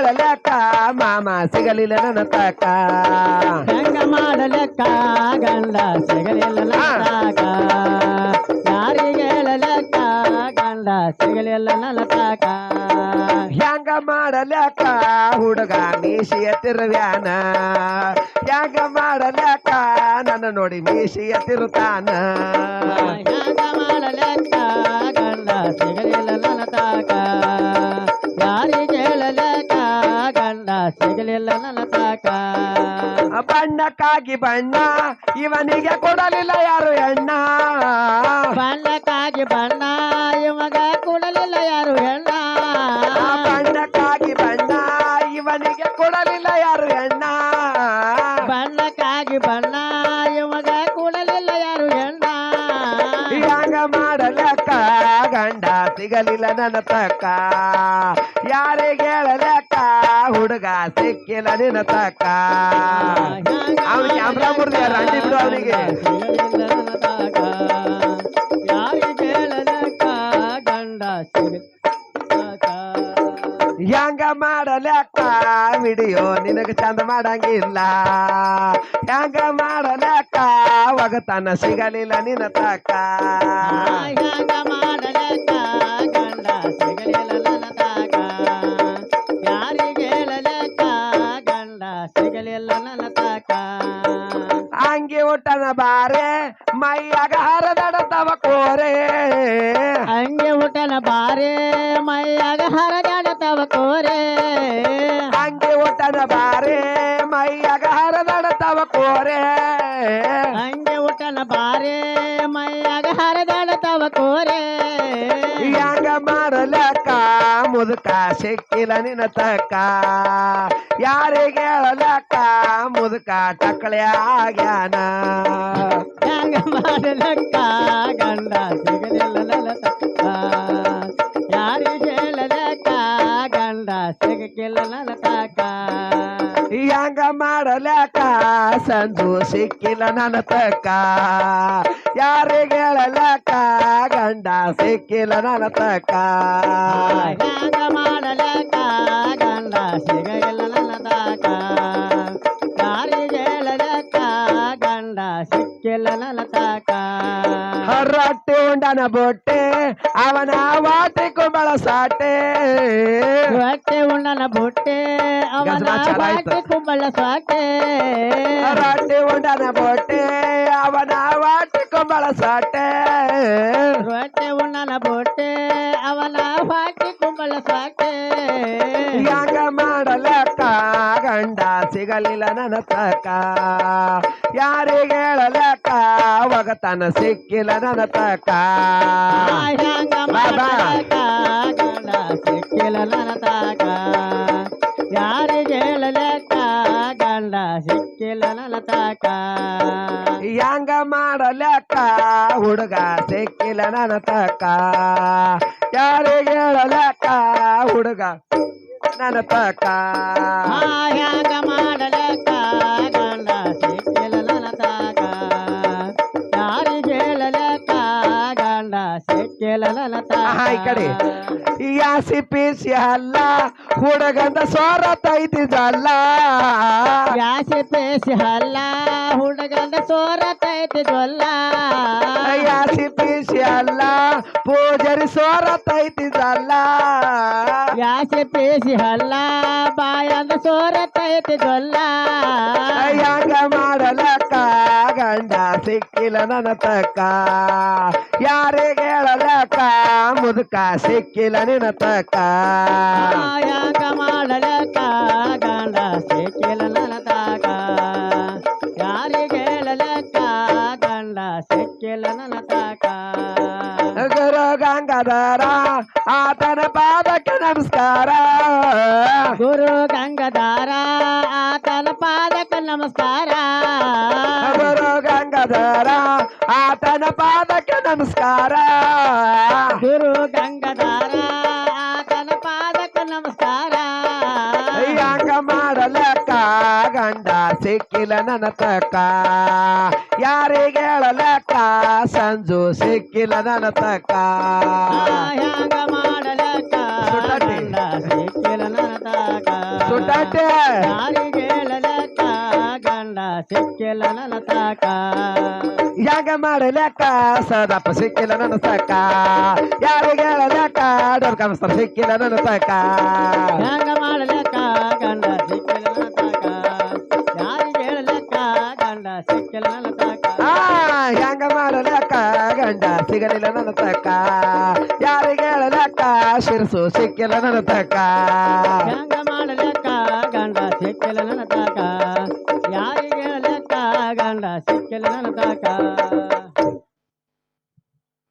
ಹೇಳಲೆಕ್ಕ ಮಾಮ ಸಿಗಲಿಲ್ಲ ನನ್ನ ತಕ ಹೆಂಗ ಮಾಡಲೆಕ್ಕ ಗಂಡ ಸಿಗಲಿಲ್ಲ ನನ್ನ ತಾಕ ಯಾರಿಗೆ ಹೇಳಲೆಕ್ಕ ಗಂಡ ಸಿಗಲಿಲ್ಲ ನನ್ನ ತಾಕ ಹೆಂಗ ಮಾಡಲೆಕ್ಕ ಹುಡುಗ ಮೀಸಿಯ ತಿರುವ್ಯಾನ ಹೆಂಗ ಮಾಡಲೆಕ್ಕ ನನ್ನ ನೋಡಿ ಮೀಸಿಯ ತಿರುತ್ತಾನ ಹೆಂಗ ಮಾಡಲೆಕ್ಕ ಗಂಡ ಸಿಗಲಿಲ್ಲ ನನ್ನ ತಾಕ ಯಾರಿಗೆ ಹೇಳಲೆಕ್ಕ ಗಂಡ ಸಿಗಲಿಲ್ಲ ನನ್ನ ತಾಕ ಬಣ್ಣಕ್ಕಾಗಿ ಬಣ್ಣ ಇವನಿಗೆ ಕೊಡಲಿಲ್ಲ ಯಾರು ಎಣ್ಣ ಬಣ್ಣಕ್ಕಾಗಿ ಬಣ್ಣ ಇವಾಗ ಕೊಡಲಿಲ್ಲ ಯಾರು ಹೆಣ್ಣ ಬಣ್ಣಕ್ಕಾಗಿ ಬಣ್ಣ ಇವನಿಗೆ ಕೊಡಲಿಲ್ಲ ಯಾರು ಎಣ್ಣ ಬಣ್ಣಕ್ಕಾಗಿ ಬಣ್ಣ ಇವಾಗ ಕೊಡಲಿಲ್ಲ ಯಾರು ಹೆಣ್ಣ ಹ್ಯಾಂಗ ಮಾಡಲೆಕ್ಕ ಗಂಡ ಸಿಗಲಿಲ್ಲ ನನ್ನ ತಕ್ಕ ಯಾರಿಗೆ ಹೇಳಲೆಕ್ಕ ಹುಡುಗ ಸಿಕ್ಕಿಲ್ಲ ನಿನ್ನ ತಕ್ಕ ಅವ್ನು ಕ್ಯಾಮ್ರಾ ಮುರಿದ ರಂಡಿ ಬಿಡು ಅವನಿಗೆ ಯಾರಿಗೆ ಹೇಳಲೆಕ್ಕ ಗಂಡ ಹ್ಯಾಂಗ ಮಾಡಲೆಕ್ಕ ವಿಡಿಯೋ ನಿನಗೆ ಚಂದ ಮಾಡಂಗಿಲ್ಲ ಹ್ಯಾಂಗ ಮಾಡಲೆಕ್ಕ ಒಗತನ ಸಿಗಲಿಲ್ಲ ನಿನ್ನ ತಕ್ಕ ಹ್ಯಾಂಗ ಮಾಡಲೆಕ್ಕ ಗಂಡ ಸಿಗಲಿಲ್ಲ ನನ್ನ ತಾಕ ಯಾರಿಗೆ ಹೇಳಲೆಕ್ಕ ಗಂಡ ಸಿಗಲಿಲ್ಲ ನನ್ನ ತಾಕ ಅಂಗಿ ಊಟನ ಬಾರೆ ಮೈಯಾಗ ಹರದಡತವ ಕೋರೆ ಹಂಗೆ ಊಟನ ಬಾರೆ ಮೈಯಾಗ ಹರದಾಡತವ ಕೋರೆ ಅಂಗಿ ಊಟನ ಬಾರೆ ಮೈಯಾಗ ಹರದಡತವ ಕೋರೆ ಹಂಗೆ ಊಟನ ಬಾರೆ ಮೈಯಾಗ ಹರದಾಡತವ ಕೋರೆ ಹ್ಯಾಂಗ ಮಾಡಲೆಕ್ಕ ಮುದುಕ ಸಿಕ್ಕಿಲ್ಲ ನಿನ್ನ ತಕ್ಕ ಯಾರಿಗೆ ಹೇಳಲೆಕ್ಕ ಮುದುಕ ಟಕಳೆ ಆಗ್ಯಾನ ಹಂಗ ಮಾಡಲೆಕ್ಕ ಗಂಡ ಸಿಗಲಿಲ್ಲ ನನ್ನ ತಕ್ಕ ಯಾರಿಗೆ ಹೇಳಲೆಕ್ಕ ಗಂಡ ಸಿಗಕ್ಕಿಲ್ಲ ನನ್ನ ತಾಕ ಹ್ಯಾಂಗ ಮಾಡಲೆಕ್ಕ ಸಂಜು ಸಿಕ್ಕಿಲ್ಲ ನನ್ನ ತಕ್ಕ ಯಾರಿಗೆ ಹೇಳಲೆಕ್ಕ ಗಂಡ ಸಿಕ್ಕಿಲ್ಲ ನನ್ನ ತಕ್ಕ ಹ್ಯಾಂಗ ಮಾಡಲೆಕ್ಕ ಗಂಡ ಸಿಗಲಿಲ್ಲ ನನ್ನ ತಾಕ ಯಾರಿಗೆ ಹೇಳಲೆಕ್ಕ ಗಂಡ ಸಿಕ್ಕಿಲ್ಲ ನನ್ನ ತಾಕ ರೊಟ್ಟಿ ಉಂಡನ ಬೊಟ್ಟೆ ಅವನ ವಾಟಿ ಕುಂಬಳ ಸಾಟೆ ಹೊಟ್ಟೆ ಉಣ್ಣನ ಬುಟ್ಟೆ ಅವನ ಗಜಮ ಚಾಲ ಆಯ್ತು. ಬಾಟಿ ಕುಂಬಳ ಸ್ವಾಟೆ ರೊಟ್ಟಿ ಉಂಡನ ಬೊಟ್ಟೆ ಅವನ ವಾಟಿ ಕುಂಬಳ ಸಾಟೆ ಹೊಟ್ಟೆ ಉಣ್ಣನ ಬುಟ್ಟೆ ಅವನ ಬಾಟಿ ಕುಂಬಳ ಸ್ವಾಟೆ ಹ್ಯಾಂಗ ಮಾಡಲೆಕ್ಕ ಗಂಡ ಸಿಗಲಿಲ್ಲ ನನ್ನ ತಕ್ಕ ಯಾರಿಗೆ ಹೇಳಲೆಕ್ಕ ಒಗತನ ಸಿಕ್ಕಿಲ್ಲ ನನ್ನ ತಕ್ಕ ಹ್ಯಾಂಗ ಮಾಡಲೆಕ್ಕ ಗಂಡ ಸಿಕ್ಕಿಲ್ಲ ನನ್ನ ತಾಕ ಯಾರಿಗೆ ಹೇಳಲೆಕ್ಕ ಗಂಡ ಸಿಕ್ಕಿಲ್ಲ ನನ್ನ ತಾಕ ಹ್ಯಾಂಗ ಮಾಡಲೆಕ್ಕ ಹುಡುಗ ಸಿಕ್ಕಿಲ್ಲ ನನ್ನ ತಕ್ಕ ಯಾರಿಗೆ ಹೇಳಲೆಕ್ಕ ಹುಡುಗ ನನ್ನ ತಕ್ಕ ಹ್ಯಾಂಗ ಮಾಡಲೆಕ್ಕ ಗಂಡ ಸಿಕ್ಕಿಲ್ಲ ನನ್ನ ತಾಕ ಯಾರಿಗೆ ಹೇಳಲೆಕ್ಕ ಗಂಡ ಸಿಕ್ಕಿಲ್ಲ ನನ್ನ ಈ ಕಡೆ ತಾಕ ಯಾಸಿ ಪೀಸಿ ಅಲ್ಲ ಹುಡುಗಂದ ಸೋರತೈತಿದಲ್ಲ ಯಾಸಿ ಪೇಸಿ ಹಲ್ಲ ಹುಡುಗಂದ ಸೋರತೈತಿದ್ವಲ್ಲ ಯಾಸಿ ಪೀಸಿ ಅಲ್ಲ ಪೂಜಾರಿ ಸೋರತೈತಿದಲ್ಲ ಯಾಸಿ ಪೇಸಿ ಹಲ್ಲ ಬಾಯಂದ ಸೋರತೈತಿದ್ವಲ್ಲ ಹ್ಯಾಂಗ ಮಾಡಲೆಕ್ಕ ಗಂಡ ಸಿಕ್ಕಿಲ್ಲ ನನ್ನ ತಕ್ಕ ಯಾರಿಗೆ ಹೇಳಲೆಕ್ಕ ಮುದುಕ ಸಿಕ್ಕಿಲ್ಲ ನಿನ್ನ ತಕ್ಕ ಹ್ಯಾಂಗ ಮಾಡಲೆಕ್ಕ ಗಂಡ ಸಿಕ್ಕಿಲ್ಲ ನನ್ನ ತಾಕ ಯಾರಿಗೆ ಹೇಳಲೆಕ್ಕ ಗಂಡ ಸಿಕ್ಕಿಲ್ಲ ನನ್ನ ತಾಕ ಗುರು ಗಂಗಾಧರ ಆತನ ಪಾದಕ್ಕೆ ನಮಸ್ಕಾರ ಗುರು ಗಂಗಾಧರ ಆತನ ಪಾದಕ್ಕೆ ನಮಸ್ಕಾರ ಗುರು ಗಂಗಾಧರ ಆತನ ಪಾದಕ್ಕೆ ನಮಸ್ಕಾರ ಗುರು ಗಂಗಾಧರ ಆತನ ಪಾದಕ್ಕೆ ನಮಸ್ಕಾರ ಹ್ಯಾಂಗ ಮಾಡಲೆಕ್ಕ ಗಂಡ ಸಿಕ್ಕಿಲ್ಲ ನನ್ನ ತಕ್ಕ ಯಾರಿಗೆ ಹೇಳಲೆಕ್ಕ ಸಂಜು ಸಿಕ್ಕಿಲ್ಲ ನನ್ನ ತಕ್ಕ ಹ್ಯಾಂಗ ಮಾಡಲೆಕ್ಕ ಸುಡಾಟಿ. ಗಂಡ ಸಿಕ್ಕಿಲ್ಲ ನನ್ನ ತಾಕ ತಾಕ ಸುಟ್ಟಾಟೆ ಯಾರಿಗೆ ಹೇಳಲೆಕ್ಕ ಗಂಡ ಸಿಕ್ಕಿಲ್ಲ ನನ್ನ ತಾಕ ಹೆಂಗ ಮಾಡಲೆಕ್ಕ ಸದಪ್ಪ ಸಿಕ್ಕಿಲ್ಲ ನನ್ನ ತಕ ಯಾರಿಗೆ ಹೇಳಲೆಕ್ಕ ಡೊರ್ಕ ಮಾಸ್ತರ್ ಸಿಕ್ಕಿಲ್ಲ ನನ್ನ ತಕ ಹೆಂಗ ಮಾಡಲೆಕ್ಕ ಗಂಡ ಸಿಕ್ಕಿಲ್ಲ ನನ್ನ ತಾಕ ಯಾರಿಗೆ ಹೇಳಲೆಕ್ಕ ಗಂಡ ಸಿಕ್ಕಿಲ್ಲ ನನ್ನ ತಾಕ ಹೆಂಗ ಮಾಡಲೆಕ್ಕ ಗಂಡ ಸಿಗಲಿಲ್ಲ ನನ್ನ ತಕ ಯಾರಿಗೆ ಹೇಳಲೆಕ್ಕ ಶಿರಸು ಸಿಕ್ಕಿಲ್ಲ ನನ್ನ ತಕ ಹೆಂಗ ಮಾಡಲೆಕ್ಕ